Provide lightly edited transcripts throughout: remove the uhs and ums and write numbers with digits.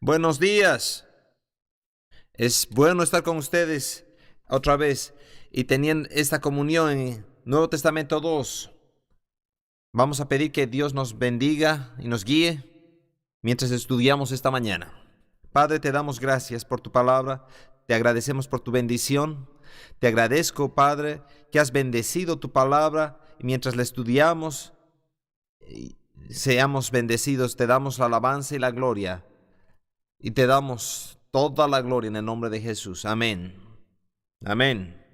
Buenos días. Es bueno estar con ustedes otra vez y tenían esta comunión en Nuevo Testamento 2. Vamos a pedir que Dios nos bendiga y nos guíe mientras estudiamos esta mañana. Padre, te damos gracias por tu palabra. Te agradecemos por tu bendición. Te agradezco, Padre, que has bendecido tu palabra y mientras la estudiamos, seamos bendecidos. Te damos la alabanza y la gloria. Y te damos toda la gloria en el nombre de Jesús. Amén. Amén.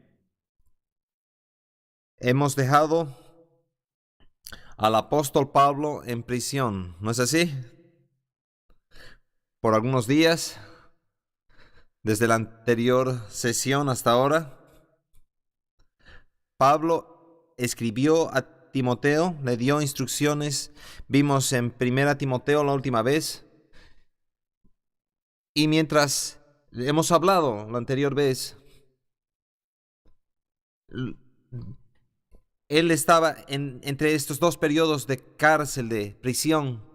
Hemos dejado al apóstol Pablo en prisión, ¿no es así? Por algunos días, desde la anterior sesión hasta ahora, Pablo escribió a Timoteo, le dio instrucciones. Vimos en 1 Timoteo la última vez. Y mientras hemos hablado la anterior vez, él estaba entre estos dos periodos de cárcel, de prisión,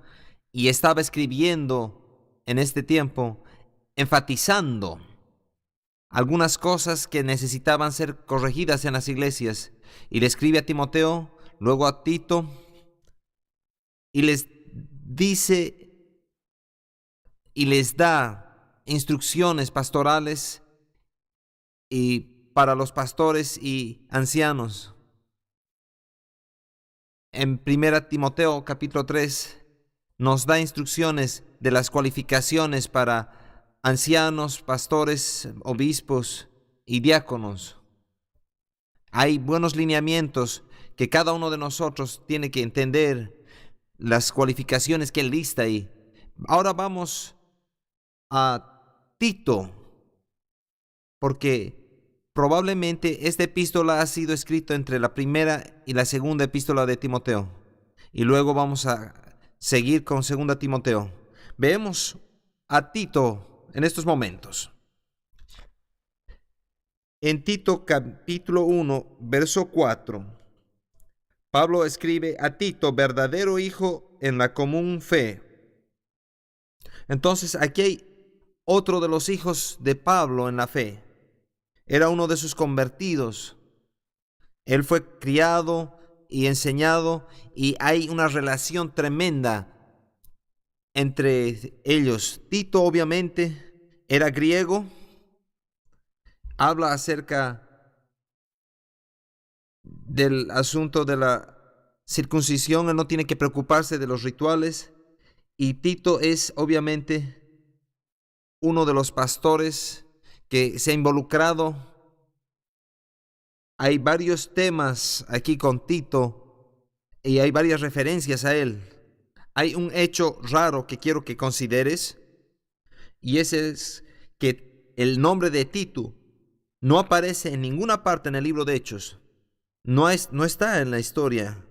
y estaba escribiendo en este tiempo, enfatizando algunas cosas que necesitaban ser corregidas en las iglesias. Y le escribe a Timoteo, luego a Tito, y les dice y les da instrucciones pastorales y para los pastores y ancianos. En 1 Timoteo capítulo 3 nos da instrucciones de las cualificaciones para ancianos, pastores, obispos y diáconos. Hay buenos lineamientos que cada uno de nosotros tiene que entender, las cualificaciones que él lista ahí. Ahora vamos a Tito, porque probablemente esta epístola ha sido escrita entre la primera y la segunda epístola de Timoteo. Y luego vamos a seguir con 2 Timoteo. Veamos a Tito en estos momentos. En Tito capítulo 1, verso 4, Pablo escribe a Tito, verdadero hijo en la común fe. Entonces aquí hay otro de los hijos de Pablo en la fe. Era uno de sus convertidos. Él fue criado y enseñado y hay una relación tremenda entre ellos. Tito obviamente era griego, habla acerca del asunto de la circuncisión, él no tiene que preocuparse de los rituales, y Tito es obviamente uno de los pastores que se ha involucrado. Hay varios temas aquí con Tito y hay varias referencias a él. Hay un hecho raro que quiero que consideres, y ese es que el nombre de Tito no aparece en ninguna parte en el libro de Hechos. No está en la historia.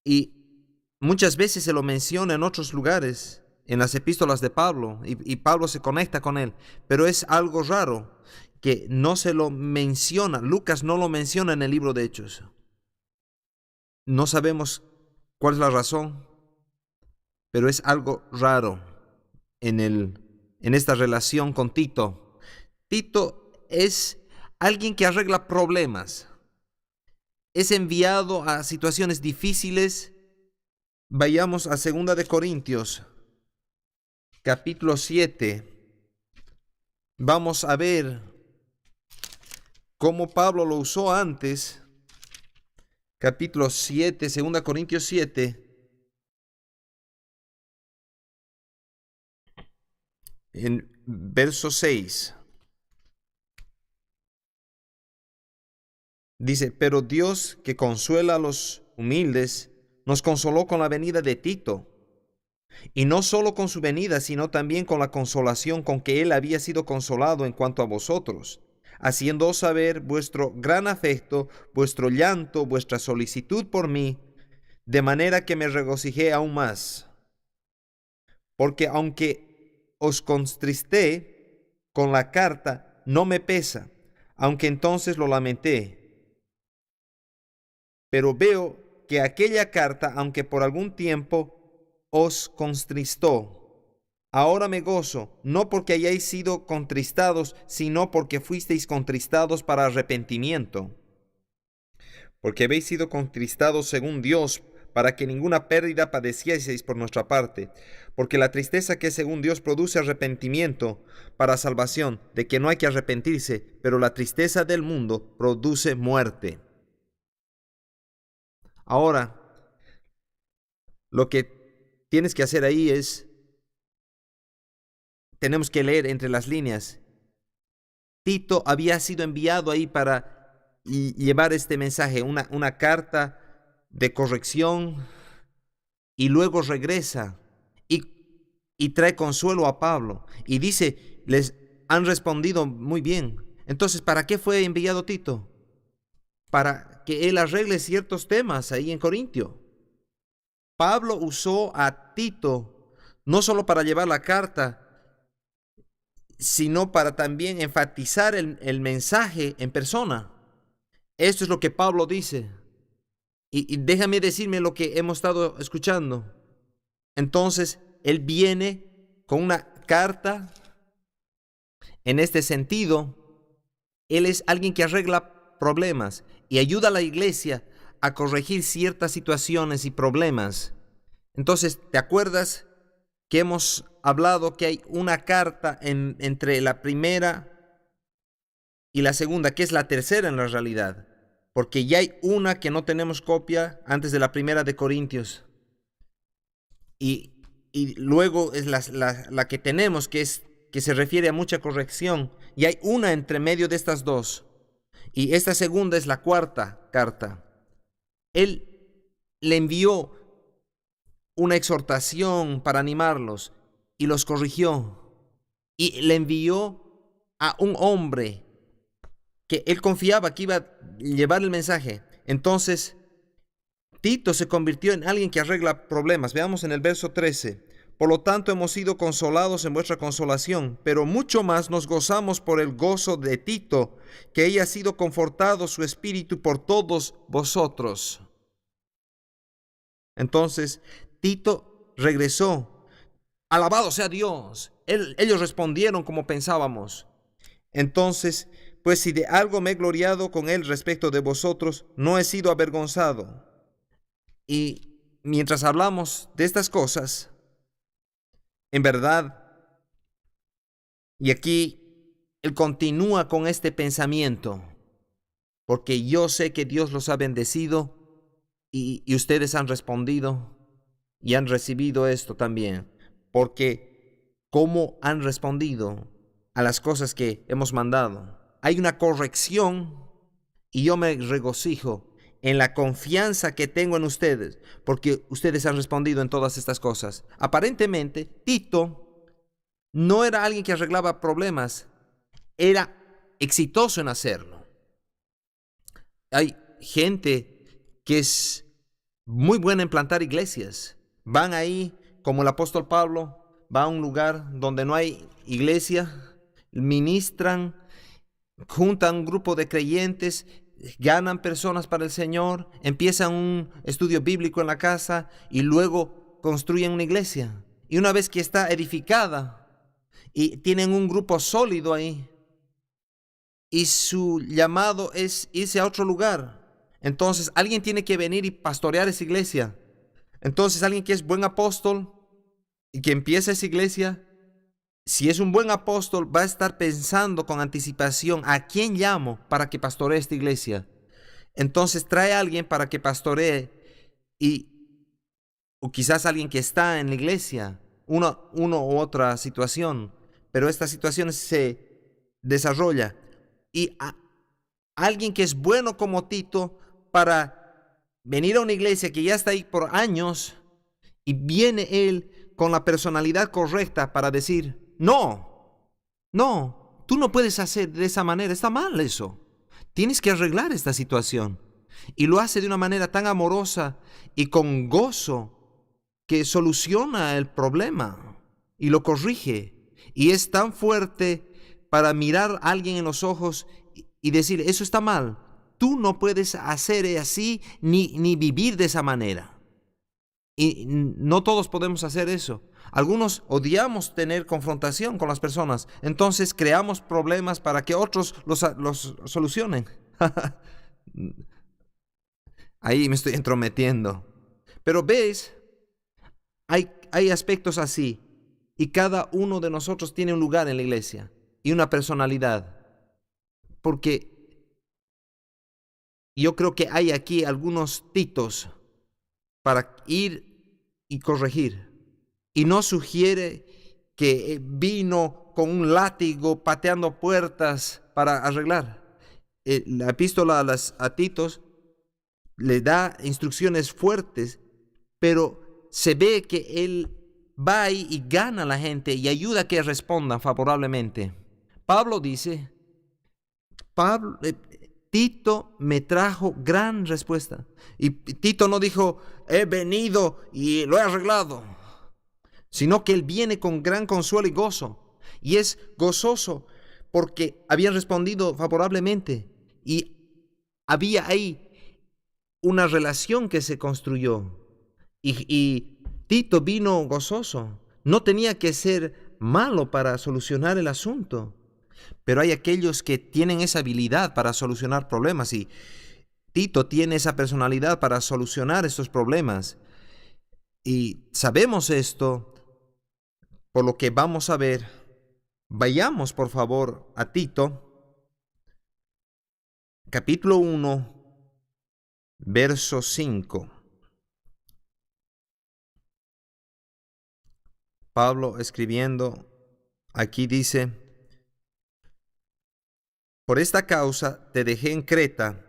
Y muchas veces se lo menciona en otros lugares, en las epístolas de Pablo, y Pablo se conecta con él. Pero es algo raro que no se lo menciona. Lucas no lo menciona en el libro de Hechos. No sabemos cuál es la razón, pero es algo raro en esta relación con Tito. Tito es alguien que arregla problemas. Es enviado a situaciones difíciles. Vayamos a 2 de Corintios, capítulo 7. Vamos a ver cómo Pablo lo usó antes. Capítulo 7, 2 Corintios 7. En verso 6. Dice, pero Dios que consuela a los humildes, nos consoló con la venida de Tito. Y no solo con su venida, sino también con la consolación con que él había sido consolado en cuanto a vosotros, haciéndoos saber vuestro gran afecto, vuestro llanto, vuestra solicitud por mí, de manera que me regocijé aún más. Porque aunque os contristé con la carta, no me pesa, aunque entonces lo lamenté. Pero veo que aquella carta, aunque por algún tiempo os contristó, Ahora me gozo, no porque hayáis sido contristados, sino porque fuisteis contristados para arrepentimiento. Porque habéis sido contristados según Dios, para que ninguna pérdida padecieseis por nuestra parte. Porque la tristeza que es según Dios produce arrepentimiento para salvación, de que no hay que arrepentirse, pero la tristeza del mundo produce muerte. Ahora, lo que tienes que hacer ahí es, tenemos que leer entre las líneas. Tito había sido enviado ahí para llevar este mensaje, una carta de corrección, y luego regresa y trae consuelo a Pablo. Y dice, les han respondido muy bien. Entonces, ¿para qué fue enviado Tito? Para que él arregle ciertos temas ahí en Corintio. Pablo usó a Tito no solo para llevar la carta, sino para también enfatizar el mensaje en persona. Esto es lo que Pablo dice. Y déjame decirme lo que hemos estado escuchando. Entonces, él viene con una carta. En este sentido, él es alguien que arregla problemas y ayuda a la iglesia a corregir ciertas situaciones y problemas. Entonces, ¿te acuerdas que hemos hablado que hay una carta entre la primera y la segunda, que es la tercera en la realidad? Porque ya hay una que no tenemos copia antes de la primera de Corintios. Y luego es la que tenemos, que se refiere a mucha corrección. Y hay una entre medio de estas dos. Y esta segunda es la cuarta carta. Él le envió una exhortación para animarlos y los corrigió. Y le envió a un hombre que él confiaba que iba a llevar el mensaje. Entonces, Tito se convirtió en alguien que arregla problemas. Veamos en el verso 13. Por lo tanto, hemos sido consolados en vuestra consolación, pero mucho más nos gozamos por el gozo de Tito, que haya sido confortado su espíritu por todos vosotros. Entonces, Tito regresó. Alabado sea Dios. Ellos respondieron como pensábamos. Entonces, pues si de algo me he gloriado con él respecto de vosotros, no he sido avergonzado. Y mientras hablamos de estas cosas, en verdad, y aquí él continúa con este pensamiento, porque yo sé que Dios los ha bendecido y ustedes han respondido y han recibido esto también, porque cómo han respondido a las cosas que hemos mandado. Hay una corrección y yo me regocijo en la confianza que tengo en ustedes, porque ustedes han respondido en todas estas cosas. Aparentemente, Tito no era alguien que arreglaba problemas, era exitoso en hacerlo. Hay gente que es muy buena en plantar iglesias. Van ahí, como el apóstol Pablo, va a un lugar donde no hay iglesia, ministran, juntan un grupo de creyentes, ganan personas para el Señor, empiezan un estudio bíblico en la casa y luego construyen una iglesia. Y una vez que está edificada y tienen un grupo sólido ahí, y su llamado es irse a otro lugar, entonces alguien tiene que venir y pastorear esa iglesia. Entonces alguien que es buen apóstol y que empieza esa iglesia, si es un buen apóstol, va a estar pensando con anticipación a quién llamo para que pastoree esta iglesia. Entonces trae a alguien para que pastoree o quizás alguien que está en la iglesia, uno u otra situación, pero esta situación se desarrolla. Y alguien que es bueno como Tito para venir a una iglesia que ya está ahí por años y viene él con la personalidad correcta para decir, no, tú no puedes hacer de esa manera, está mal eso. Tienes que arreglar esta situación. Y lo hace de una manera tan amorosa y con gozo que soluciona el problema y lo corrige. Y es tan fuerte para mirar a alguien en los ojos y decir, eso está mal. Tú no puedes hacer así ni vivir de esa manera. Y no todos podemos hacer eso. Algunos odiamos tener confrontación con las personas, entonces creamos problemas para que otros los solucionen. Ahí me estoy entrometiendo. Pero ves, hay aspectos así, y cada uno de nosotros tiene un lugar en la iglesia y una personalidad. Porque yo creo que hay aquí algunos titos para ir y corregir. Y no sugiere que vino con un látigo pateando puertas para arreglar. La epístola a Titos le da instrucciones fuertes, pero se ve que él va ahí y gana a la gente y ayuda a que respondan favorablemente. Pablo dice, Tito me trajo gran respuesta. Y Tito no dijo, he venido y lo he arreglado, sino que él viene con gran consuelo y gozo. Y es gozoso porque habían respondido favorablemente y había ahí una relación que se construyó. Y Tito vino gozoso. No tenía que ser malo para solucionar el asunto. Pero hay aquellos que tienen esa habilidad para solucionar problemas y Tito tiene esa personalidad para solucionar estos problemas. Y sabemos esto, por lo que vamos a ver. Vayamos por favor a Tito, capítulo 1, verso 5. Pablo escribiendo aquí dice, por esta causa te dejé en Creta,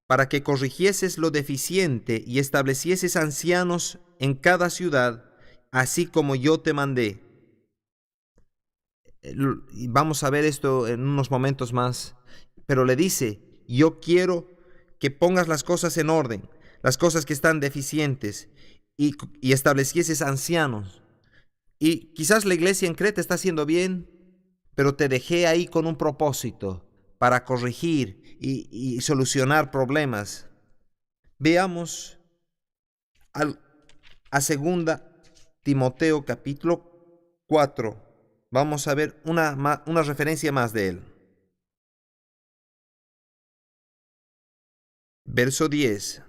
para que corrigieses lo deficiente y establecieses ancianos en cada ciudad, así como yo te mandé. Y vamos a ver esto en unos momentos más, pero le dice, yo quiero que pongas las cosas en orden, las cosas que están deficientes, y establecieses ancianos. Y quizás la iglesia en Creta está haciendo bien, pero te dejé ahí con un propósito, para corregir y solucionar problemas. Veamos a 2 Timoteo capítulo 4. Vamos a ver una referencia más de él. Verso 10.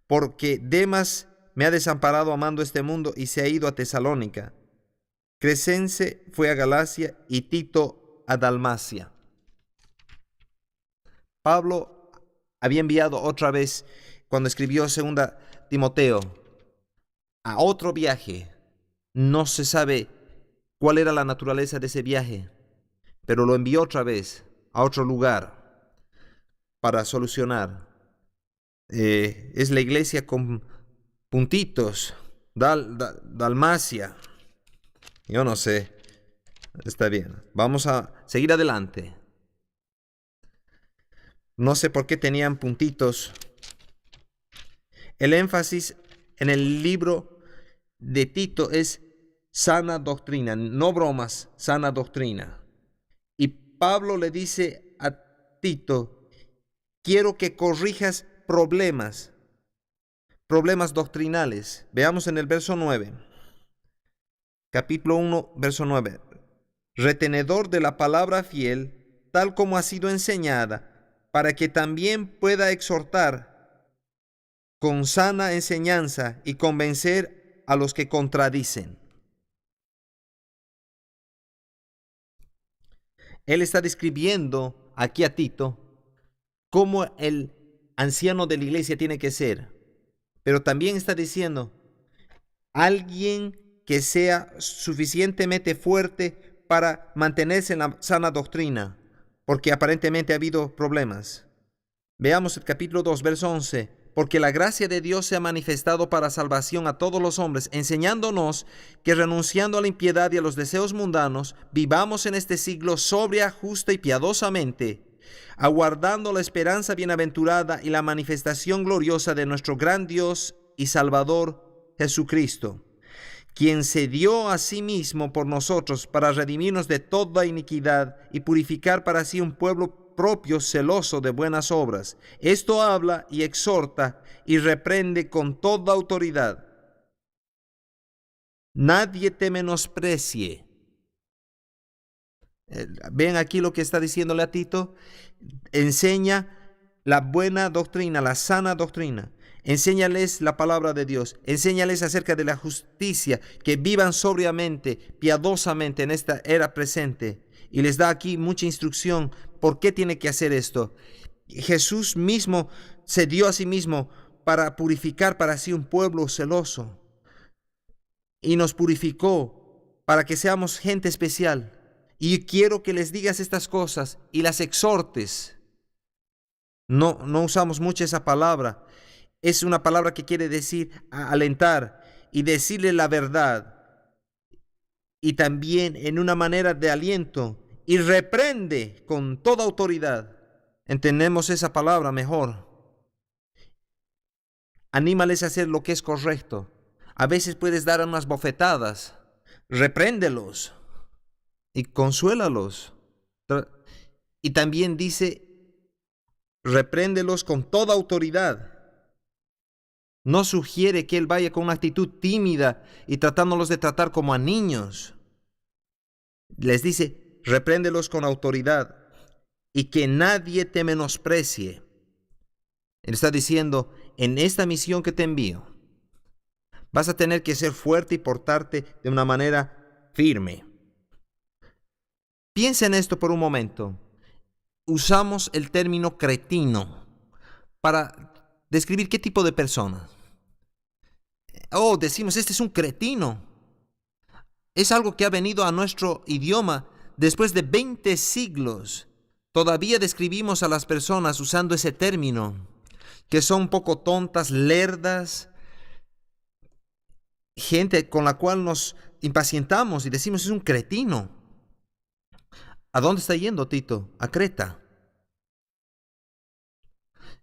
Porque Demas me ha desamparado amando este mundo y se ha ido a Tesalónica. Crescense fue a Galacia y Tito a Dalmacia. Pablo había enviado otra vez, cuando escribió 2 Timoteo, a otro viaje. No se sabe cuál era la naturaleza de ese viaje, pero lo envió otra vez a otro lugar para solucionar. Es la iglesia con puntitos, Dalmacia. Yo no sé, está bien. Vamos a seguir adelante. No sé por qué tenían puntitos. El énfasis en el libro de Tito es sana doctrina, no bromas, sana doctrina. Y Pablo le dice a Tito, quiero que corrijas problemas doctrinales. Veamos en el verso 9. Capítulo 1, verso 9. Retenedor de la palabra fiel, tal como ha sido enseñada, para que también pueda exhortar con sana enseñanza y convencer a los que contradicen. Él está describiendo aquí a Tito cómo el anciano de la iglesia tiene que ser, pero también está diciendo alguien que sea suficientemente fuerte para mantenerse en la sana doctrina, porque aparentemente ha habido problemas. Veamos el capítulo 2, verso 11. Porque la gracia de Dios se ha manifestado para salvación a todos los hombres, enseñándonos que renunciando a la impiedad y a los deseos mundanos, vivamos en este siglo sobria, justa y piadosamente, aguardando la esperanza bienaventurada y la manifestación gloriosa de nuestro gran Dios y Salvador Jesucristo, quien se dio a sí mismo por nosotros para redimirnos de toda iniquidad y purificar para sí un pueblo propio celoso de buenas obras. Esto habla y exhorta y reprende con toda autoridad. nadie te menosprecie. Ven aquí lo que está diciéndole a Tito. Enseña la buena doctrina, la sana doctrina. Enséñales la palabra de Dios. Enséñales acerca de la justicia, que vivan sobriamente, piadosamente en esta era presente. Y les da aquí mucha instrucción. ¿Por qué tiene que hacer esto? Jesús mismo se dio a sí mismo para purificar para sí un pueblo celoso. Y nos purificó para que seamos gente especial. Y quiero que les digas estas cosas y las exhortes. No usamos mucho esa palabra. Es una palabra que quiere decir alentar y decirle la verdad. Y también en una manera de aliento. Y reprende con toda autoridad. Entendemos esa palabra mejor. Anímales a hacer lo que es correcto. A veces puedes dar unas bofetadas. Repréndelos y consuélalos. Y también dice, repréndelos con toda autoridad. No sugiere que él vaya con una actitud tímida y tratándolos de tratar como a niños. Les dice, repréndelos con autoridad y que nadie te menosprecie. Él está diciendo, en esta misión que te envío, vas a tener que ser fuerte y portarte de una manera firme. Piensa en esto por un momento. Usamos el término cretino para describir qué tipo de persona. Decimos, este es un cretino. Es algo que ha venido a nuestro idioma después de 20 siglos. Todavía describimos a las personas usando ese término, que son un poco tontas, lerdas, gente con la cual nos impacientamos y decimos, es un cretino. ¿A dónde está yendo Tito? A Creta.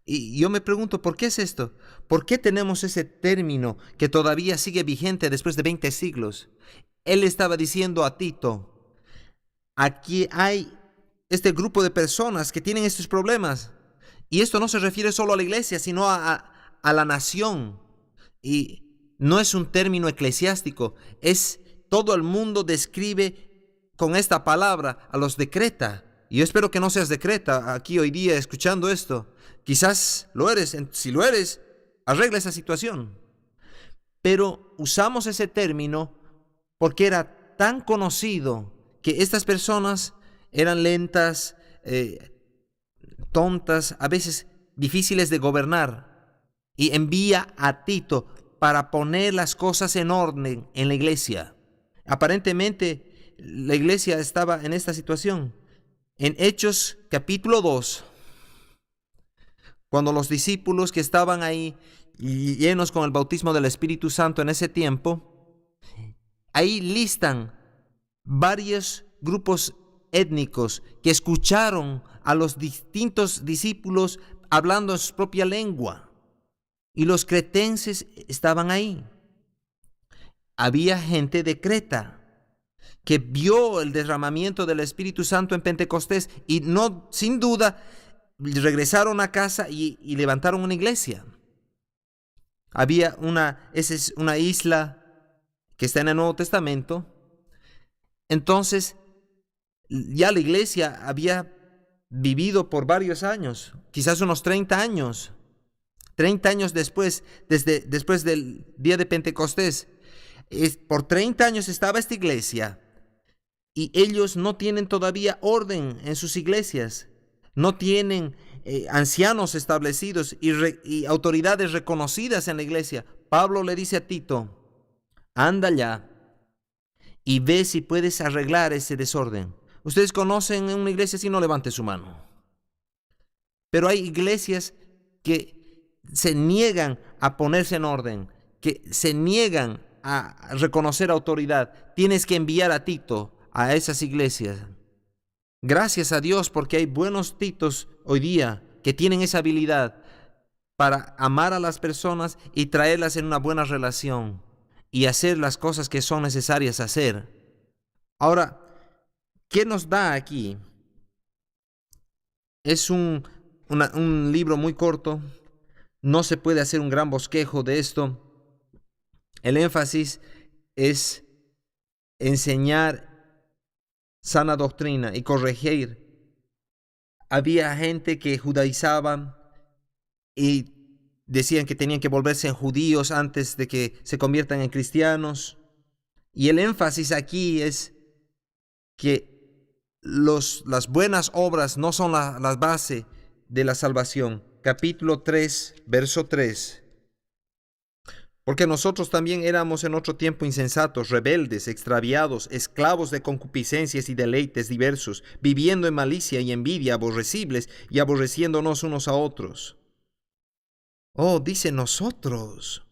Y yo me pregunto, ¿por qué es esto? ¿Por qué tenemos ese término que todavía sigue vigente después de 20 siglos? Él estaba diciendo a Tito, aquí hay este grupo de personas que tienen estos problemas. Y esto no se refiere solo a la iglesia, sino a la nación. Y no es un término eclesiástico, es todo el mundo describe con esta palabra a los de Creta. Y yo espero que no seas de Creta aquí hoy día escuchando esto. Quizás lo eres. Si lo eres, arregla esa situación. Pero usamos ese término porque era tan conocido que estas personas eran lentas, tontas, a veces difíciles de gobernar. Y envía a Tito para poner las cosas en orden en la iglesia. Aparentemente la iglesia estaba en esta situación. En Hechos capítulo 2, cuando los discípulos que estaban ahí llenos con el bautismo del Espíritu Santo en ese tiempo, ahí listan varios grupos étnicos que escucharon a los distintos discípulos hablando en su propia lengua. Y los cretenses estaban ahí. Había gente de Creta que vio el derramamiento del Espíritu Santo en Pentecostés y no, sin duda, regresaron a casa y levantaron una iglesia. Esa es una isla que está en el Nuevo Testamento. Entonces, ya la iglesia había vivido por varios años, quizás unos 30 años. 30 años después, después del día de Pentecostés. Por 30 años estaba esta iglesia y ellos no tienen todavía orden en sus iglesias. No tienen ancianos establecidos y autoridades reconocidas en la iglesia. Pablo le dice a Tito, anda ya y ve si puedes arreglar ese desorden. Ustedes conocen una iglesia así, no levante su mano. Pero hay iglesias que se niegan a ponerse en orden, que se niegan a reconocer autoridad. Tienes que enviar a Tito a esas iglesias. Gracias a Dios porque hay buenos Titos hoy día que tienen esa habilidad para amar a las personas y traerlas en una buena relación y hacer las cosas que son necesarias hacer. Ahora, ¿qué nos da aquí? Es un libro muy corto. No se puede hacer un gran bosquejo de esto. El énfasis es enseñar sana doctrina y corregir. Había gente que judaizaban y decían que tenían que volverse en judíos antes de que se conviertan en cristianos. Y el énfasis aquí es que las buenas obras no son la base de la salvación. Capítulo 3, verso 3. Porque nosotros también éramos en otro tiempo insensatos, rebeldes, extraviados, esclavos de concupiscencias y deleites diversos, viviendo en malicia y envidia, aborrecibles y aborreciéndonos unos a otros. Oh, dice nosotros.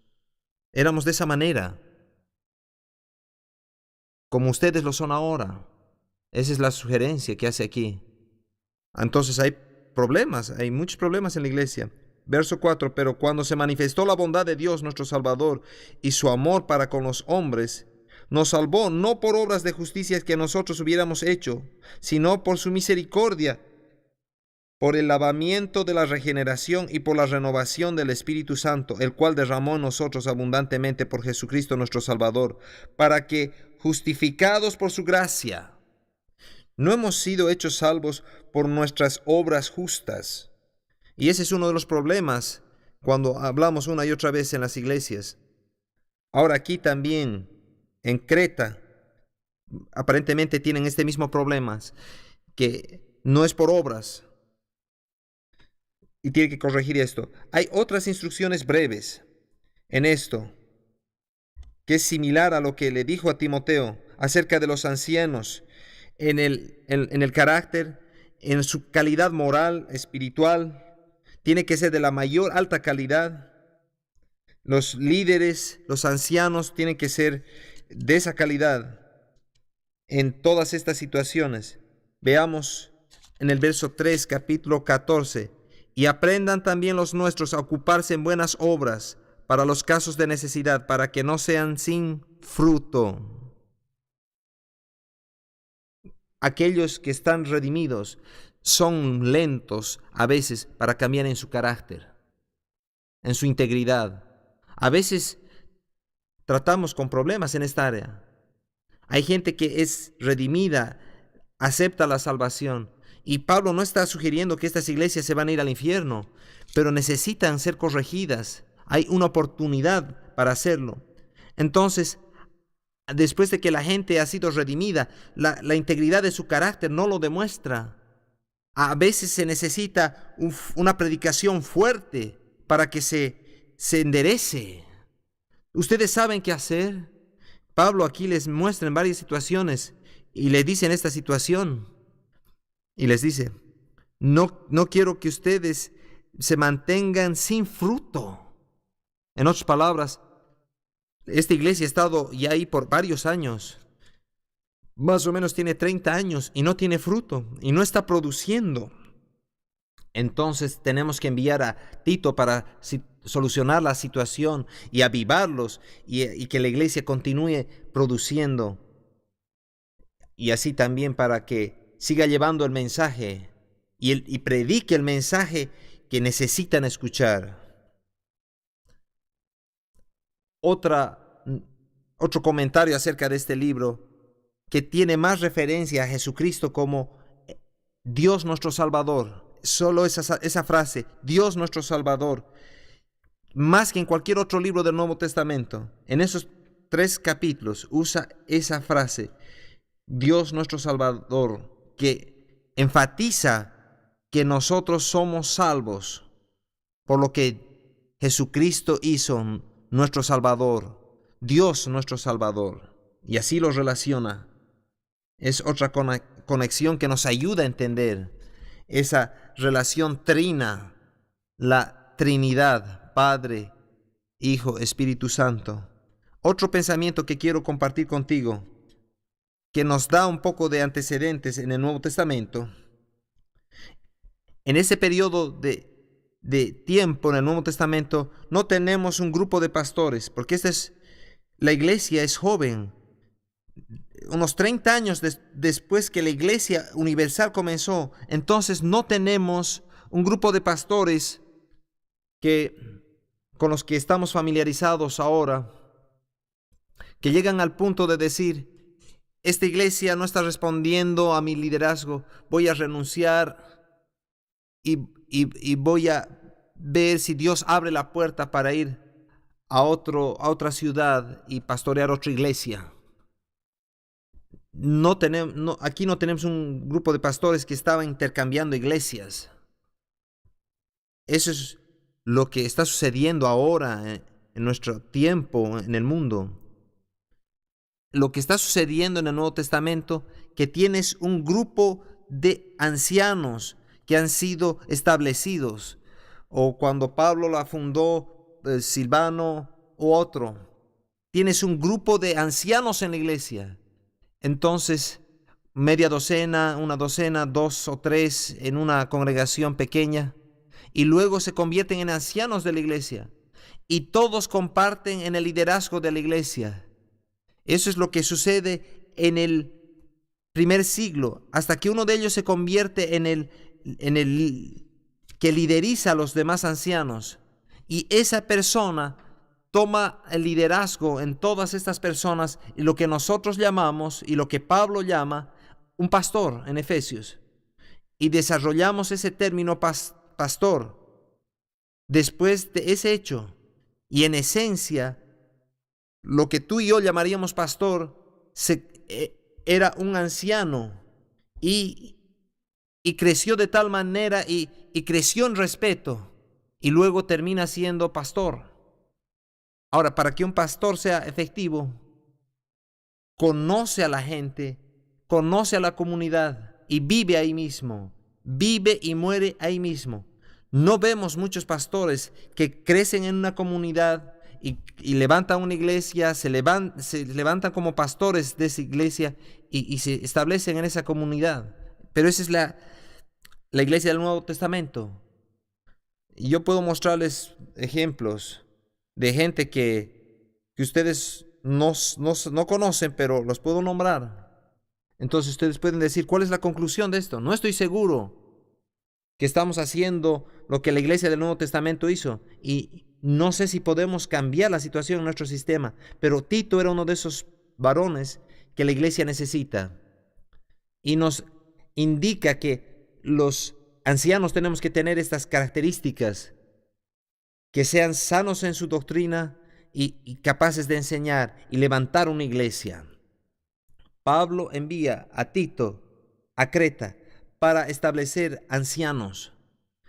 Éramos de esa manera, como ustedes lo son ahora. Esa es la sugerencia que hace aquí. Entonces hay problemas, hay muchos problemas en la iglesia. Verso 4, pero cuando se manifestó la bondad de Dios nuestro Salvador y su amor para con los hombres, nos salvó no por obras de justicia que nosotros hubiéramos hecho, sino por su misericordia, por el lavamiento de la regeneración y por la renovación del Espíritu Santo, el cual derramó en nosotros abundantemente por Jesucristo nuestro Salvador, para que, justificados por su gracia, no hemos sido hechos salvos por nuestras obras justas. Y ese es uno de los problemas cuando hablamos una y otra vez en las iglesias. Ahora aquí también, en Creta, aparentemente tienen este mismo problema, que no es por obras. Y tiene que corregir esto. Hay otras instrucciones breves en esto, que es similar a lo que le dijo a Timoteo acerca de los ancianos, en el carácter, en su calidad moral, espiritual. Tiene que ser de la mayor alta calidad. Los líderes, los ancianos tienen que ser de esa calidad en todas estas situaciones. Veamos en el verso 3, capítulo 14. Y aprendan también los nuestros a ocuparse en buenas obras para los casos de necesidad, para que no sean sin fruto. Aquellos que están redimidos son lentos a veces para cambiar en su carácter, en su integridad. A veces tratamos con problemas en esta área. Hay gente que es redimida, acepta la salvación. Y Pablo no está sugiriendo que estas iglesias se van a ir al infierno, pero necesitan ser corregidas. Hay una oportunidad para hacerlo. Entonces, después de que la gente ha sido redimida, la integridad de su carácter no lo demuestra. A veces se necesita una predicación fuerte para que se enderece. Ustedes saben qué hacer. Pablo aquí les muestra en varias situaciones y les dice en esta situación, y les dice, no quiero que ustedes se mantengan sin fruto. En otras palabras, esta iglesia ha estado ya ahí por varios años. Más o menos tiene 30 años y no tiene fruto y no está produciendo. Entonces tenemos que enviar a Tito para solucionar la situación y avivarlos y que la iglesia continúe produciendo. Y así también para que siga llevando el mensaje y predique el mensaje que necesitan escuchar. Otro comentario acerca de este libro que tiene más referencia a Jesucristo como Dios nuestro Salvador. Solo esa frase, Dios nuestro Salvador, más que en cualquier otro libro del Nuevo Testamento. En esos 3 capítulos usa esa frase, Dios nuestro Salvador, que enfatiza que nosotros somos salvos por lo que Jesucristo hizo, nuestro Salvador, Dios nuestro Salvador. Y así lo relaciona. Es otra conexión que nos ayuda a entender esa relación trina, la Trinidad, Padre, Hijo, Espíritu Santo. Otro pensamiento que quiero compartir contigo, que nos da un poco de antecedentes en el Nuevo Testamento. En ese periodo de tiempo en el Nuevo Testamento no tenemos un grupo de pastores, porque la iglesia es joven. Unos 30 años después que la iglesia universal comenzó, entonces no tenemos un grupo de pastores con los que estamos familiarizados ahora, que llegan al punto de decir, esta iglesia no está respondiendo a mi liderazgo, voy a renunciar y voy a ver si Dios abre la puerta para ir a otra ciudad y pastorear otra iglesia. Aquí no tenemos un grupo de pastores que estaban intercambiando iglesias. Eso es lo que está sucediendo ahora en nuestro tiempo en el mundo. Lo que está sucediendo en el Nuevo Testamento, que tienes un grupo de ancianos que han sido establecidos, o cuando Pablo la fundó, Silvano u otro, tienes un grupo de ancianos en la iglesia. Entonces, media docena, una docena, 2 o 3 en una congregación pequeña, y luego se convierten en ancianos de la iglesia, y todos comparten en el liderazgo de la iglesia. Eso es lo que sucede en el primer siglo, hasta que uno de ellos se convierte en el que lideriza a los demás ancianos, y esa persona toma el liderazgo en todas estas personas, y lo que nosotros llamamos, y lo que Pablo llama, un pastor en Efesios. Y desarrollamos ese término pastor después de ese hecho. Y en esencia, lo que tú y yo llamaríamos pastor, era un anciano y creció de tal manera y creció en respeto, y luego termina siendo pastor. Ahora, para que un pastor sea efectivo, conoce a la gente, conoce a la comunidad y vive ahí mismo, vive y muere ahí mismo. No vemos muchos pastores que crecen en una comunidad y levantan una iglesia, se levantan como pastores de esa iglesia y se establecen en esa comunidad. Pero esa es la iglesia del Nuevo Testamento. Y yo puedo mostrarles ejemplos de gente que ustedes no conocen, pero los puedo nombrar. Entonces ustedes pueden decir, ¿cuál es la conclusión de esto? No estoy seguro que estamos haciendo lo que la iglesia del Nuevo Testamento hizo, y no sé si podemos cambiar la situación en nuestro sistema, pero Tito era uno de esos varones que la iglesia necesita, y nos indica que los ancianos tenemos que tener estas características, que sean sanos en su doctrina y capaces de enseñar y levantar una iglesia. Pablo envía a Tito a Creta para establecer ancianos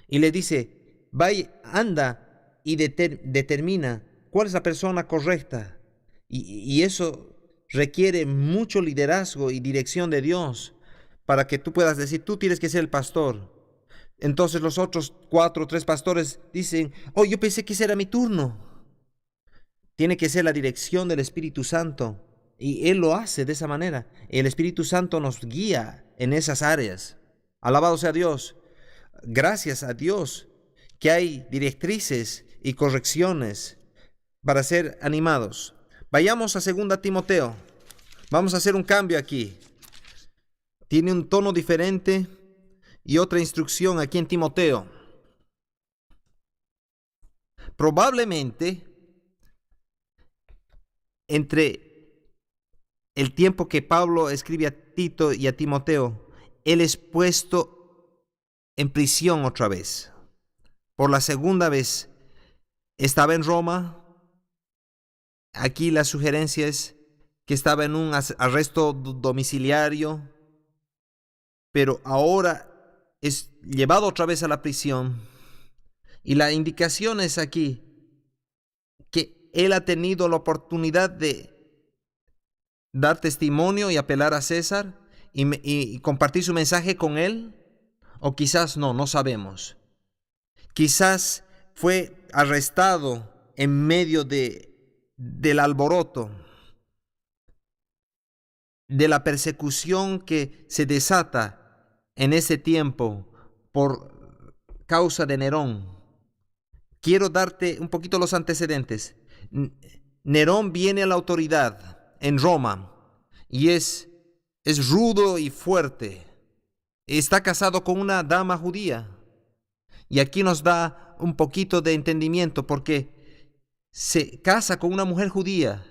y le dice, vaya, anda y determina cuál es la persona correcta, y eso requiere mucho liderazgo y dirección de Dios para que tú puedas decir, tú tienes que ser el pastor. Entonces los otros 4 o 3 pastores dicen, oh, yo pensé que ese era mi turno. Tiene que ser la dirección del Espíritu Santo, y Él lo hace de esa manera. El Espíritu Santo nos guía en esas áreas. Alabado sea Dios. Gracias a Dios que hay directrices y correcciones para ser animados. Vayamos a 2 Timoteo. Vamos a hacer un cambio aquí. Tiene un tono diferente y otra instrucción aquí en Timoteo. Probablemente, entre el tiempo que Pablo escribe a Tito y a Timoteo, él es puesto en prisión otra vez. Por la segunda vez estaba en Roma. Aquí la sugerencia es que estaba en un arresto domiciliario, pero ahora es llevado otra vez a la prisión. Y la indicación es aquí que él ha tenido la oportunidad de dar testimonio y apelar a César y compartir su mensaje con él, o quizás no sabemos. Quizás fue arrestado en medio del alboroto, de la persecución que se desata en ese tiempo por causa de Nerón. Quiero darte un poquito los antecedentes. Nerón viene a la autoridad en Roma y es rudo y fuerte. Está casado con una dama judía. Y aquí nos da un poquito de entendimiento porque se casa con una mujer judía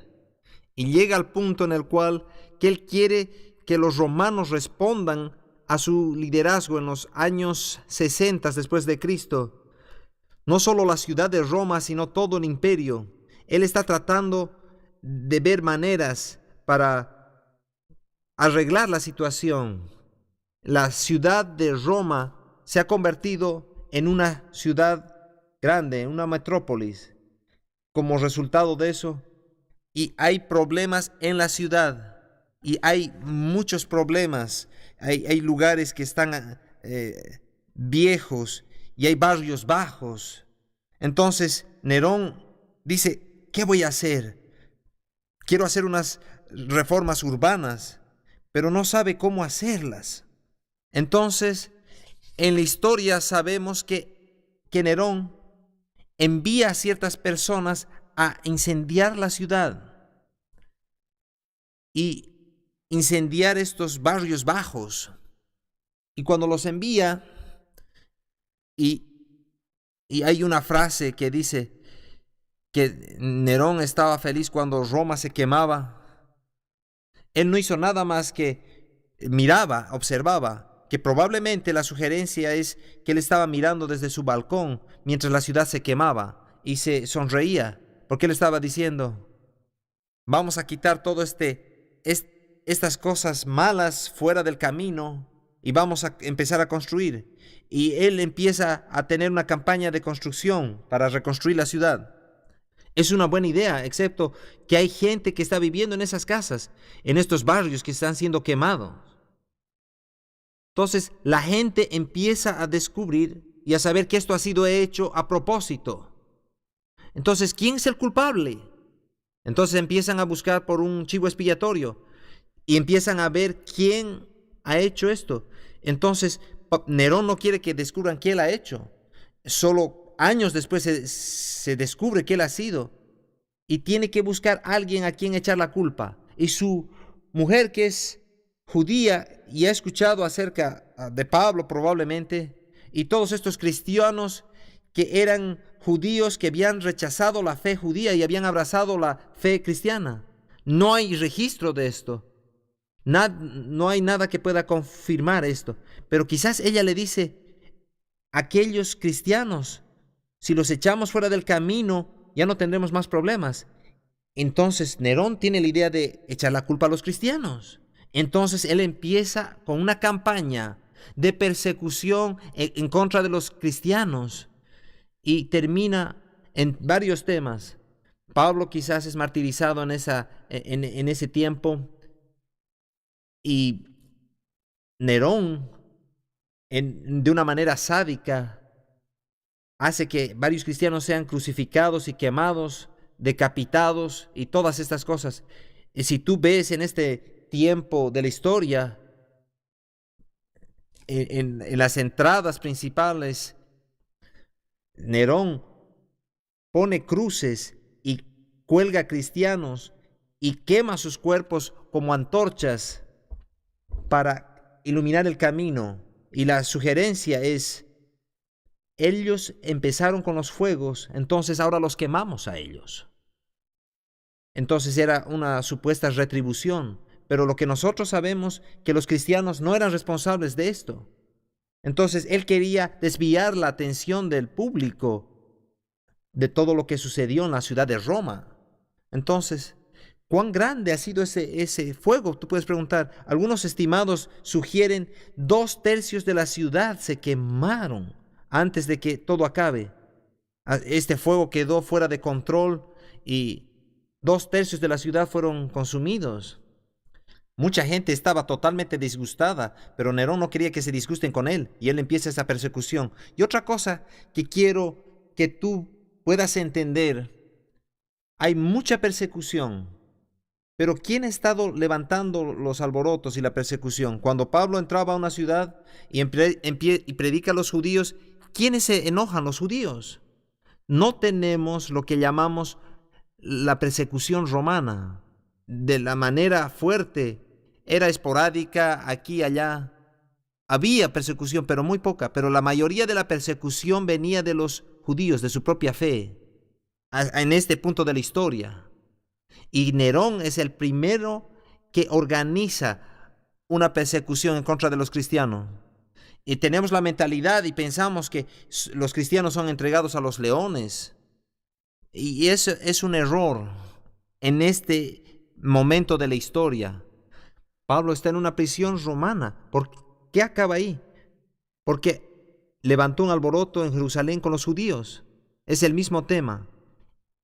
Y llega al punto en el cual que él quiere que los romanos respondan a su liderazgo en los años 60 después de Cristo. No solo la ciudad de Roma, sino todo el imperio. Él está tratando de ver maneras para arreglar la situación. La ciudad de Roma se ha convertido en una ciudad grande, en una metrópolis. Como resultado de eso, y hay problemas en la ciudad, y hay muchos problemas. Hay lugares que están viejos, y hay barrios bajos. Entonces Nerón dice, ¿qué voy a hacer? Quiero hacer unas reformas urbanas, pero no sabe cómo hacerlas. Entonces, en la historia sabemos que Nerón envía a ciertas personas a incendiar la ciudad y incendiar estos barrios bajos. Y cuando los envía, y hay una frase que dice que Nerón estaba feliz cuando Roma se quemaba. Él no hizo nada más que miraba, observaba, que probablemente la sugerencia es que él estaba mirando desde su balcón mientras la ciudad se quemaba y se sonreía, porque él estaba diciendo, vamos a quitar todo estas cosas malas fuera del camino y vamos a empezar a construir. Y él empieza a tener una campaña de construcción para reconstruir la ciudad. Es una buena idea, excepto que hay gente que está viviendo en esas casas, en estos barrios que están siendo quemados. Entonces la gente empieza a descubrir y a saber que esto ha sido hecho a propósito. Entonces, ¿quién es el culpable? Entonces empiezan a buscar por un chivo expiatorio y empiezan a ver quién ha hecho esto. Entonces Nerón no quiere que descubran qué él ha hecho. Solo años después se descubre que él ha sido, y tiene que buscar a alguien a quien echar la culpa. Y su mujer, que es judía y ha escuchado acerca de Pablo probablemente, y todos estos cristianos que eran judíos que habían rechazado la fe judía y habían abrazado la fe cristiana. No hay registro de esto. No hay nada que pueda confirmar esto. Pero quizás ella le dice, aquellos cristianos, si los echamos fuera del camino, ya no tendremos más problemas. Entonces Nerón tiene la idea de echar la culpa a los cristianos. Entonces él empieza con una campaña de persecución en contra de los cristianos y termina en varios temas. Pablo quizás es martirizado en ese tiempo, y Nerón, de una manera sádica, hace que varios cristianos sean crucificados y quemados, decapitados y todas estas cosas. Y si tú ves en este tiempo de la historia, en las entradas principales, Nerón pone cruces y cuelga cristianos y quema sus cuerpos como antorchas para iluminar el camino. Y la sugerencia es, ellos empezaron con los fuegos, entonces ahora los quemamos a ellos. Entonces era una supuesta retribución, pero lo que nosotros sabemos, que los cristianos no eran responsables de esto. Entonces él quería desviar la atención del público de todo lo que sucedió en la ciudad de Roma. Entonces, ¿cuán grande ha sido ese fuego? Tú puedes preguntar. Algunos estimados sugieren 2/3 de la ciudad se quemaron antes de que todo acabe. Este fuego quedó fuera de control y 2/3 de la ciudad fueron consumidos. Mucha gente estaba totalmente disgustada, pero Nerón no quería que se disgusten con él, y él empieza esa persecución. Y otra cosa que quiero que tú puedas entender, hay mucha persecución, pero ¿quién ha estado levantando los alborotos y la persecución? Cuando Pablo entraba a una ciudad y predica a los judíos, ¿quiénes se enojan? Los judíos. No tenemos lo que llamamos la persecución romana de la manera fuerte. Era esporádica aquí y allá. Había persecución, pero muy poca. Pero la mayoría de la persecución venía de los judíos, de su propia fe, en este punto de la historia. Y Nerón es el primero que organiza una persecución en contra de los cristianos. Y tenemos la mentalidad y pensamos que los cristianos son entregados a los leones. Y eso es un error en este momento de la historia. Pablo está en una prisión romana. ¿Por qué acaba ahí? Porque levantó un alboroto en Jerusalén con los judíos. Es el mismo tema.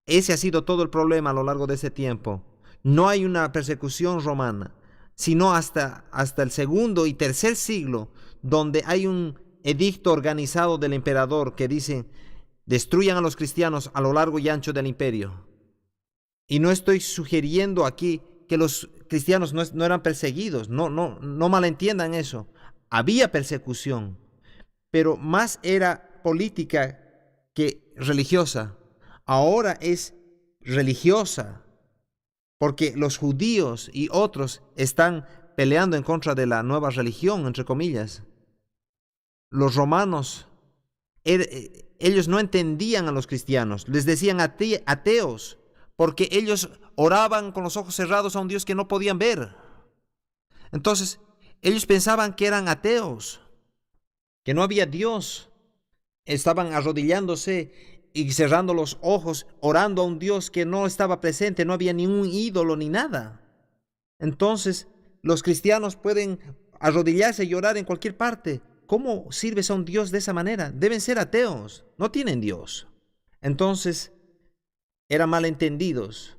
Ese ha sido todo el problema a lo largo de ese tiempo. No hay una persecución romana, sino hasta el segundo y tercer siglo, donde hay un edicto organizado del emperador que dice: destruyan a los cristianos a lo largo y ancho del imperio. Y no estoy sugiriendo aquí que los cristianos no eran perseguidos, no malentiendan eso. Había persecución, pero más era política que religiosa. Ahora es religiosa, porque los judíos y otros están peleando en contra de la nueva religión, entre comillas. Los romanos, ellos no entendían a los cristianos, les decían ateos, porque ellos oraban con los ojos cerrados a un Dios que no podían ver. Entonces, ellos pensaban que eran ateos, que no había Dios. Estaban arrodillándose y cerrando los ojos, orando a un Dios que no estaba presente, no había ni un ídolo ni nada. Entonces, los cristianos pueden arrodillarse y orar en cualquier parte. ¿Cómo sirves a un Dios de esa manera? Deben ser ateos, no tienen Dios. Entonces, eran malentendidos.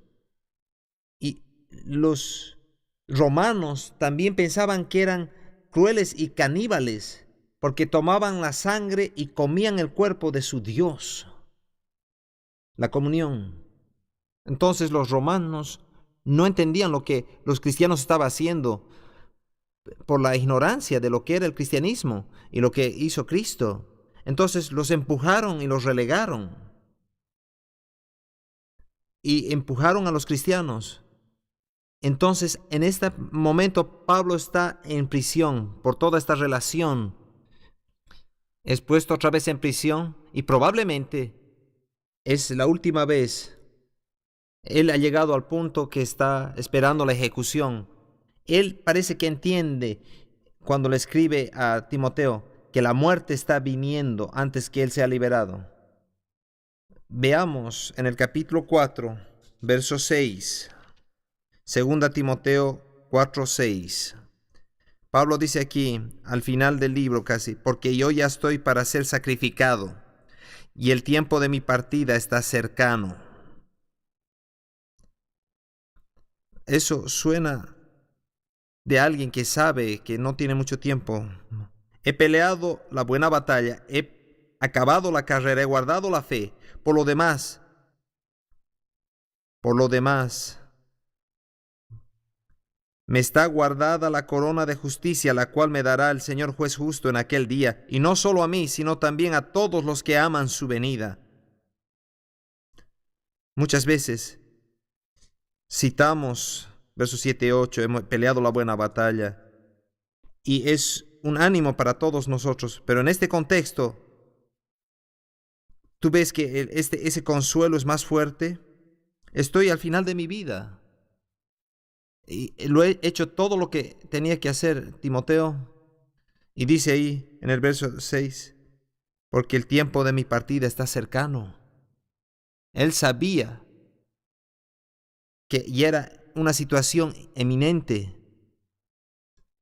Y los romanos también pensaban que eran crueles y caníbales, porque tomaban la sangre y comían el cuerpo de su Dios. La comunión. Entonces los romanos no entendían lo que los cristianos estaban haciendo por la ignorancia de lo que era el cristianismo y lo que hizo Cristo. Entonces los empujaron y los relegaron. Y empujaron a los cristianos. Entonces, en este momento, Pablo está en prisión por toda esta relación. Es puesto otra vez en prisión y probablemente es la última vez. Él ha llegado al punto que está esperando la ejecución. Él parece que entiende cuando le escribe a Timoteo que la muerte está viniendo antes que él sea liberado. Veamos en el capítulo 4, verso 6. 2 Timoteo 4:6. Pablo dice aquí, al final del libro casi: porque yo ya estoy para ser sacrificado, y el tiempo de mi partida está cercano. Eso suena de alguien que sabe que no tiene mucho tiempo. He peleado la buena batalla, he acabado la carrera, he guardado la fe. Por lo demás, me está guardada la corona de justicia, la cual me dará el Señor juez justo en aquel día, y no solo a mí, sino también a todos los que aman su venida. Muchas veces citamos versos 7 y 8, hemos peleado la buena batalla, y es un ánimo para todos nosotros, pero en este contexto, tú ves que ese consuelo es más fuerte. Estoy al final de mi vida. Y lo he hecho todo lo que tenía que hacer, Timoteo. Y dice ahí en el verso 6, porque el tiempo de mi partida está cercano. Él sabía que ya era una situación eminente.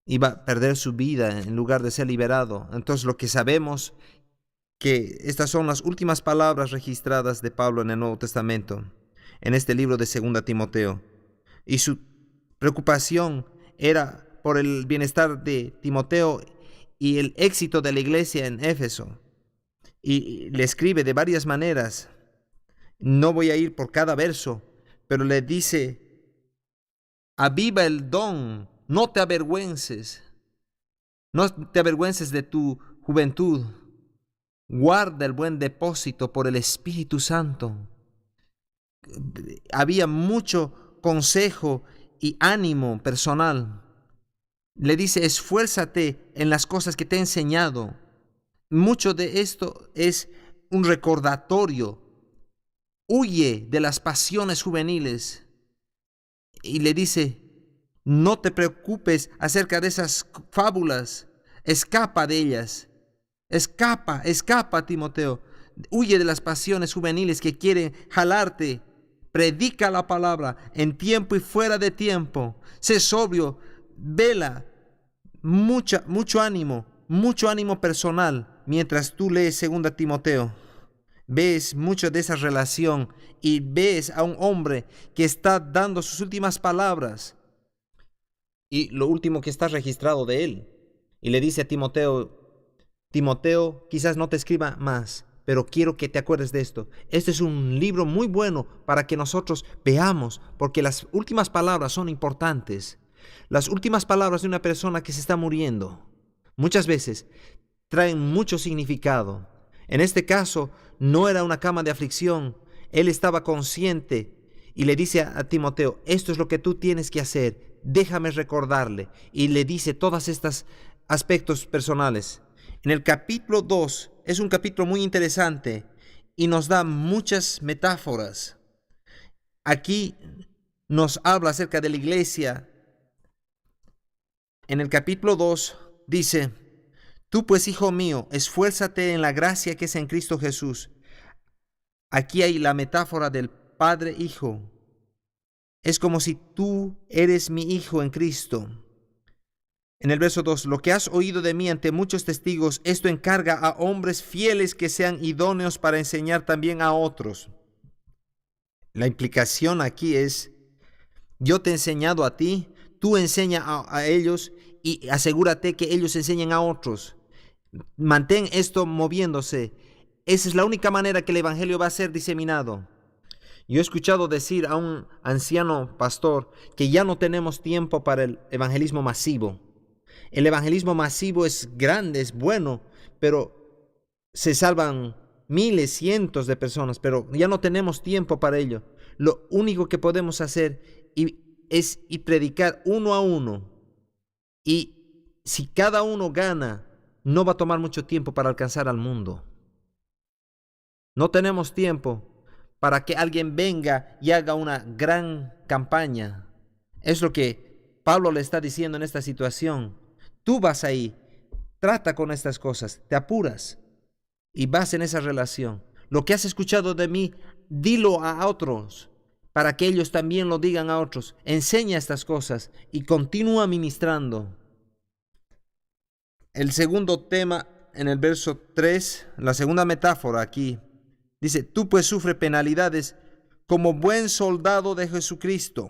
Iba a perder su vida en lugar de ser liberado. Entonces lo que sabemos, que estas son las últimas palabras registradas de Pablo en el Nuevo Testamento, en este libro de 2 Timoteo. Y su preocupación era por el bienestar de Timoteo y el éxito de la iglesia en Éfeso. Y le escribe de varias maneras. No voy a ir por cada verso, pero le dice: aviva el don, no te avergüences de tu juventud. Guarda el buen depósito por el Espíritu Santo. Había mucho consejo y ánimo personal. Le dice: esfuérzate en las cosas que te he enseñado. Mucho de esto es un recordatorio. Huye de las pasiones juveniles. y le dice, no te preocupes acerca de esas fábulas, escapa de ellas, escapa, Timoteo, huye de las pasiones juveniles que quieren jalarte, predica la palabra en tiempo y fuera de tiempo, sé sobrio, vela, mucho ánimo personal mientras tú lees 2 Timoteo. Ves mucho de esa relación y ves a un hombre que está dando sus últimas palabras y lo último que está registrado de él. Y le dice a Timoteo, Timoteo, quizás no te escriba más, pero quiero que te acuerdes de esto. Este es un libro muy bueno para que nosotros veamos, porque las últimas palabras son importantes. Las últimas palabras de una persona que se está muriendo muchas veces traen mucho significado. En este caso, no era una cama de aflicción. Él estaba consciente y le dice a Timoteo, esto es lo que tú tienes que hacer, déjame recordarle. Y le dice todos estos aspectos personales. En el capítulo 2 es un capítulo muy interesante y nos da muchas metáforas. Aquí nos habla acerca de la iglesia. En el capítulo 2 dice, tú pues, hijo mío, esfuérzate en la gracia que es en Cristo Jesús. Aquí hay la metáfora del padre-hijo. Es como si tú eres mi hijo en Cristo. En el verso 2, lo que has oído de mí ante muchos testigos, esto encarga a hombres fieles que sean idóneos para enseñar también a otros. La implicación aquí es, yo te he enseñado a ti, tú enseña a ellos y asegúrate que ellos enseñen a otros. Mantén esto moviéndose. Esa es la única manera que el evangelio va a ser diseminado. Yo he escuchado decir a un anciano pastor que ya no tenemos tiempo para el evangelismo masivo. El evangelismo masivo es grande, es bueno, pero se salvan miles, cientos de personas, pero ya no tenemos tiempo para ello. Lo único que podemos hacer es predicar uno a uno. Y si cada uno gana, no va a tomar mucho tiempo para alcanzar al mundo. No tenemos tiempo para que alguien venga y haga una gran campaña. Es lo que Pablo le está diciendo en esta situación. Tú vas ahí, trata con estas cosas, te apuras y vas en esa relación. Lo que has escuchado de mí, dilo a otros para que ellos también lo digan a otros. Enseña estas cosas y continúa ministrando. El segundo tema en el verso 3, la segunda metáfora aquí, dice, tú pues sufre penalidades como buen soldado de Jesucristo.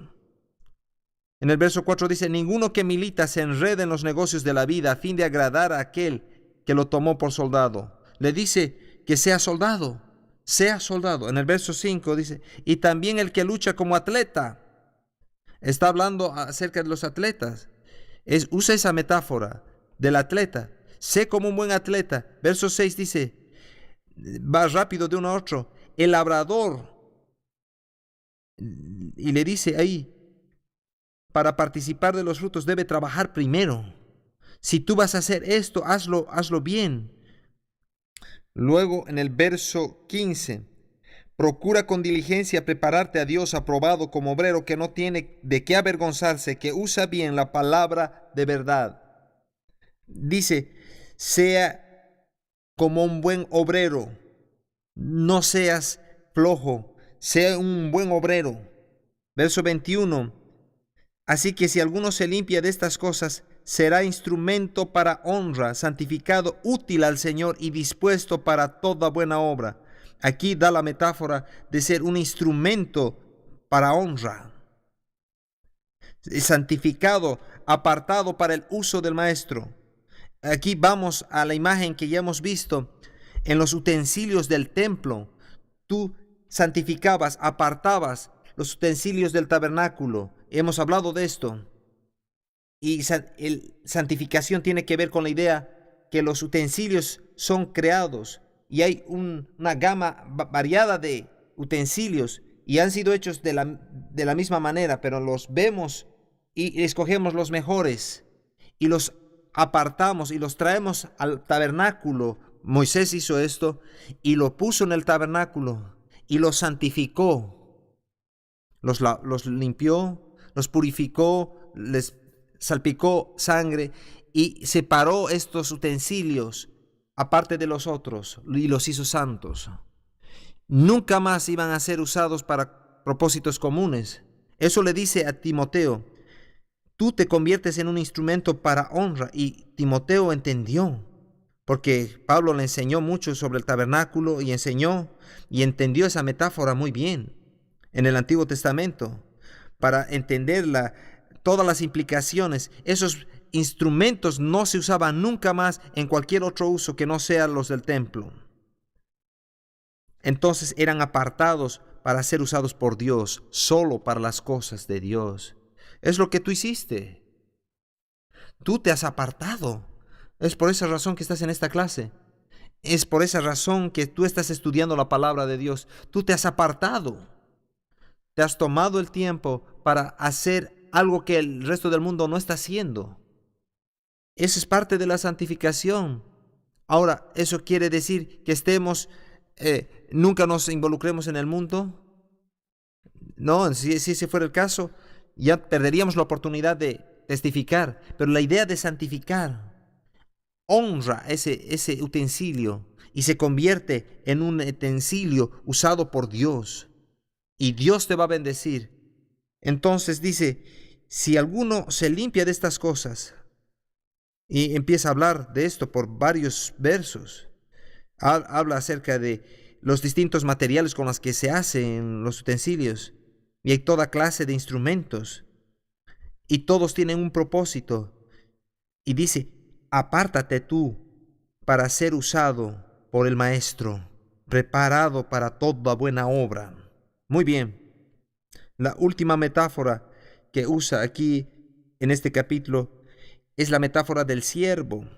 En el verso 4 dice, ninguno que milita se enreda en los negocios de la vida a fin de agradar a aquel que lo tomó por soldado. Le dice que sea soldado, sea soldado. En el verso 5 dice, y también el que lucha como atleta. Está hablando acerca de los atletas. Usa esa metáfora del atleta. Sé como un buen atleta. Verso 6 dice, va rápido de uno a otro. El labrador, y le dice ahí, para participar de los frutos debe trabajar primero. Si tú vas a hacer esto, hazlo bien. Luego en el verso 15, procura con diligencia prepararte a Dios aprobado como obrero que no tiene de qué avergonzarse, que usa bien la palabra de verdad. Dice, sea como un buen obrero, no seas flojo, sea un buen obrero. Verso 21, así que si alguno se limpia de estas cosas, será instrumento para honra, santificado, útil al Señor y dispuesto para toda buena obra. Aquí da la metáfora de ser un instrumento para honra. Santificado, apartado para el uso del maestro. Aquí vamos a la imagen que ya hemos visto en los utensilios del templo. Tú santificabas, apartabas los utensilios del tabernáculo. Hemos hablado de esto. Y santificación tiene que ver con la idea que los utensilios son creados y hay una gama variada de utensilios y han sido hechos de la misma manera, pero los vemos y escogemos los mejores y los apartamos y los traemos al tabernáculo. Moisés hizo esto y lo puso en el tabernáculo y los santificó. Los limpió, los purificó, les salpicó sangre y separó estos utensilios aparte de los otros y los hizo santos. Nunca más iban a ser usados para propósitos comunes. Eso le dice a Timoteo: tú te conviertes en un instrumento para honra. Y Timoteo entendió, porque Pablo le enseñó mucho sobre el tabernáculo y entendió esa metáfora muy bien en el Antiguo Testamento. Para entenderla, todas las implicaciones, esos instrumentos no se usaban nunca más en cualquier otro uso que no sea los del templo. Entonces eran apartados para ser usados por Dios, solo para las cosas de Dios. Es lo que tú hiciste. Tú te has apartado. Es por esa razón que estás en esta clase. Es por esa razón que tú estás estudiando la palabra de Dios. Tú te has apartado. Te has tomado el tiempo para hacer algo que el resto del mundo no está haciendo. Eso es parte de la santificación. Ahora, ¿eso quiere decir que nunca nos involucremos en el mundo? No, si ese fuera el caso, ya perderíamos la oportunidad de testificar. Pero la idea de santificar honra ese utensilio y se convierte en un utensilio usado por Dios. Y Dios te va a bendecir. Entonces dice, si alguno se limpia de estas cosas, y empieza a hablar de esto por varios versos. Habla acerca de los distintos materiales con los que se hacen los utensilios. Y hay toda clase de instrumentos. Y todos tienen un propósito. Y dice, apártate tú para ser usado por el Maestro, preparado para toda buena obra. Muy bien. La última metáfora que usa aquí en este capítulo es la metáfora del siervo.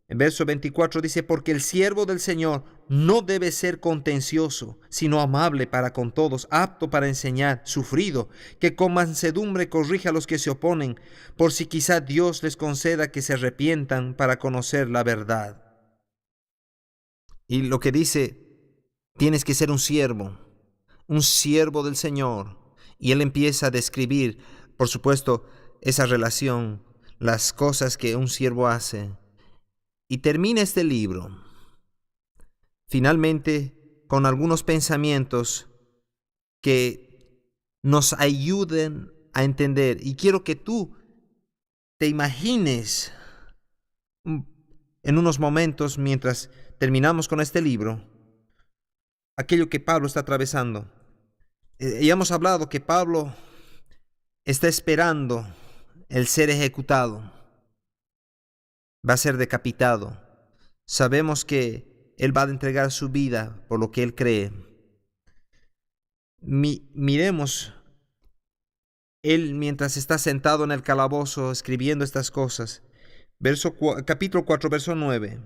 En verso 24 dice, porque el siervo del Señor no debe ser contencioso, sino amable para con todos, apto para enseñar, sufrido, que con mansedumbre corrija a los que se oponen, por si quizá Dios les conceda que se arrepientan para conocer la verdad. Y lo que dice, tienes que ser un siervo del Señor. Y él empieza a describir, por supuesto, esa relación, las cosas que un siervo hace. Y termina este libro, finalmente, con algunos pensamientos que nos ayuden a entender. Y quiero que tú te imagines en unos momentos, mientras terminamos con este libro, aquello que Pablo está atravesando. Ya hemos hablado que Pablo está esperando el ser ejecutado. Va a ser decapitado. Sabemos que él va a entregar su vida por lo que él cree. Miremos, él mientras está sentado en el calabozo escribiendo estas cosas. Capítulo 4, verso 9.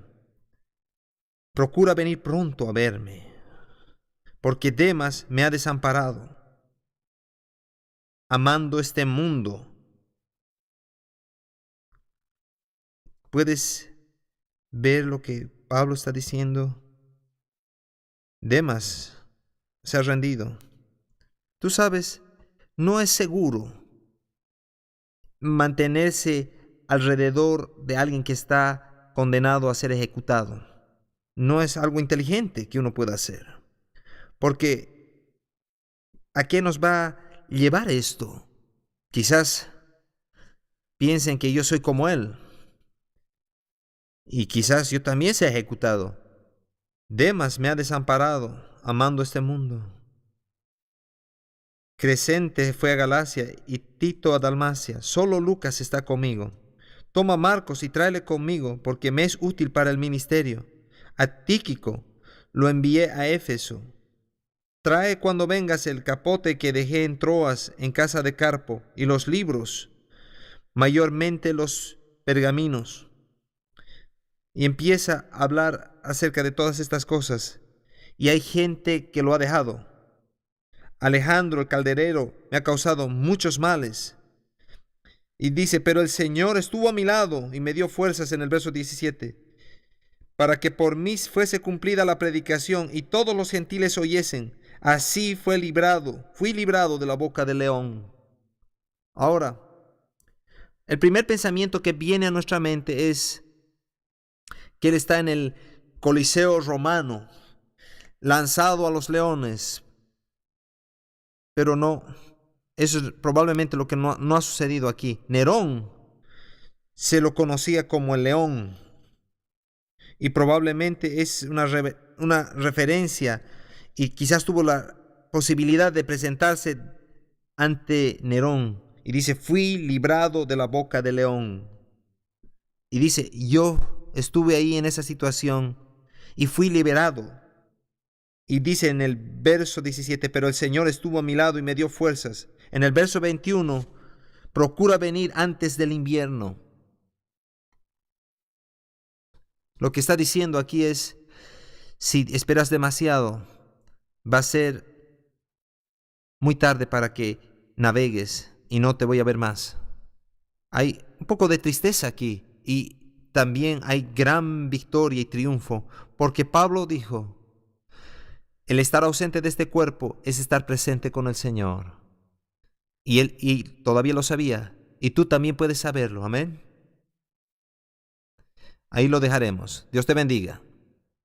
Procura venir pronto a verme, porque Demas me ha desamparado, amando este mundo. ¿Puedes ver lo que Pablo está diciendo? Demas se ha rendido. Tú sabes, no es seguro mantenerse alrededor de alguien que está condenado a ser ejecutado. No es algo inteligente que uno pueda hacer. Porque ¿a qué nos va a llevar esto? Quizás piensen que yo soy como él. Y quizás yo también sea ejecutado. Demas me ha desamparado, amando este mundo. Crescente fue a Galacia y Tito a Dalmacia. Solo Lucas está conmigo. Toma a Marcos y tráele conmigo, porque me es útil para el ministerio. A Tíquico lo envié a Éfeso. Trae cuando vengas el capote que dejé en Troas en casa de Carpo y los libros, mayormente los pergaminos. Y empieza a hablar acerca de todas estas cosas. Y hay gente que lo ha dejado. Alejandro el calderero me ha causado muchos males. Y dice, pero el Señor estuvo a mi lado y me dio fuerzas en el verso 17, para que por mí fuese cumplida la predicación y todos los gentiles oyesen. Así fui librado de la boca del león. Ahora, el primer pensamiento que viene a nuestra mente es que él está en el Coliseo romano, lanzado a los leones. Pero no, eso es probablemente lo que no ha sucedido aquí. Nerón se lo conocía como el león y probablemente es una referencia y quizás tuvo la posibilidad de presentarse ante Nerón y dice, fui librado de la boca del león. Y dice, yo estuve ahí en esa situación y fui liberado. Y dice en el verso 17, pero el Señor estuvo a mi lado y me dio fuerzas. En el verso 21, procura venir antes del invierno. Lo que está diciendo aquí es, si esperas demasiado, va a ser muy tarde para que navegues y no te voy a ver más. Hay un poco de tristeza aquí y también hay gran victoria y triunfo, porque Pablo dijo, el estar ausente de este cuerpo es estar presente con el Señor. Y él todavía lo sabía, y tú también puedes saberlo, amén. Ahí lo dejaremos. Dios te bendiga.